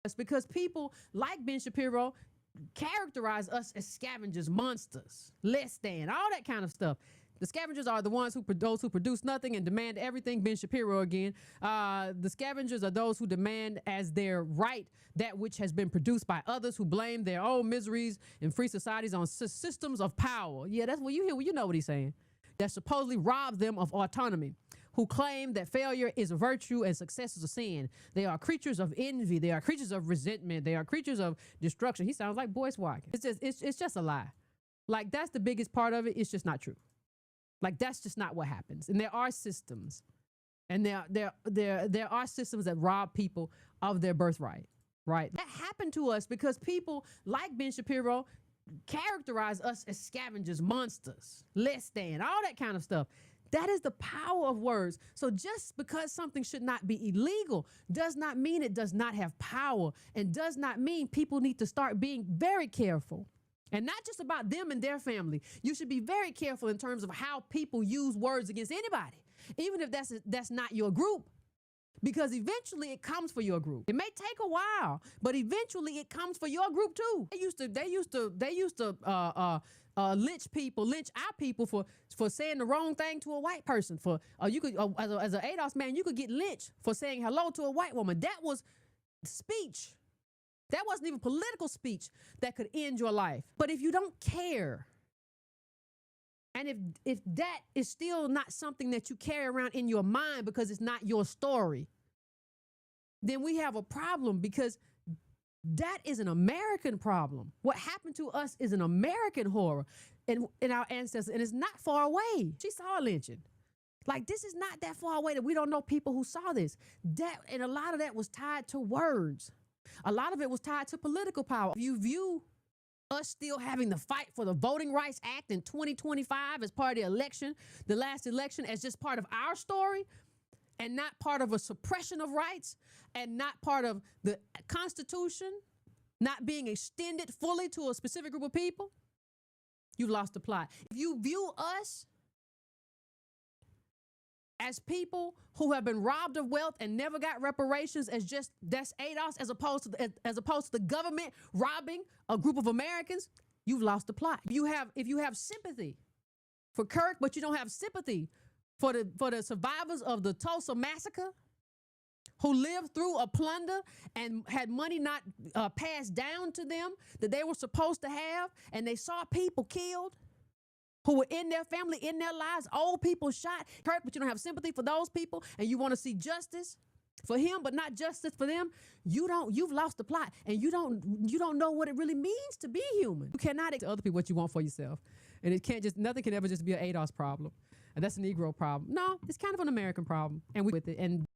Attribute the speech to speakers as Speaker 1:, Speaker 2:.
Speaker 1: It's because people like Ben Shapiro characterize us as scavengers, monsters, less than, all that kind of stuff. The scavengers are the ones those who produce nothing and demand everything. Ben Shapiro again. The scavengers are those who demand as their right that which has been produced by others, who blame their own miseries in free societies on systems of power. Yeah, that's what you hear. Well, you know what he's saying. That supposedly robs them of autonomy, who claim that failure is a virtue and success is a sin. They are creatures of envy. They are creatures of resentment. They are creatures of destruction. He sounds like Boyce Watkins. It's just a lie. Like, that's the biggest part of it. It's just not true. Like, that's just not what happens. And there are systems, and there are systems that rob people of their birthright, right? That happened to us because people like Ben Shapiro characterize us as scavengers, monsters, less than, all that kind of stuff. That is the power of words. So just because something should not be illegal does not mean it does not have power, and does not mean people need to start being very careful. And not just about them and their family. You should be very careful in terms of how people use words against anybody, even if that's not your group, because eventually it comes for your group. It may take a while, but eventually it comes for your group too. They used to lynch our people for saying the wrong thing to a white person. For you could as an ADOS man, you could get lynched for saying hello to a white woman. That was speech. That wasn't even political speech that could end your life. But if you don't care, and if that is still not something that you carry around in your mind because it's not your story, then we have a problem, because that is an American problem. What happened to us is an American horror in our ancestors, and it's not far away. She saw a lynching. Like, this is not that far away that we don't know people who saw this. And a lot of that was tied to words. A lot of it was tied to political power. If you view us still having the fight for the Voting Rights Act in 2025 as part of the election, the last election, as just part of our story, and not part of a suppression of rights, and not part of the Constitution not being extended fully to a specific group of people, you've lost the plot. If you view us as people who have been robbed of wealth and never got reparations, as just that's ADOS, as opposed to the government robbing a group of Americans, you've lost the plot. If you have sympathy for Kirk, but you don't have sympathy for the survivors of the Tulsa massacre, who lived through a plunder and had money not passed down to them that they were supposed to have, and they saw people killed who were in their family, in their lives, old people shot, hurt, but you don't have sympathy for those people, and you want to see justice for him, but not justice for them, you've lost the plot, and you don't know what it really means to be human. You cannot tell other people what you want for yourself. And nothing can ever just be an ADOS problem. And that's a Negro problem. No, it's kind of an American problem. And we with it. And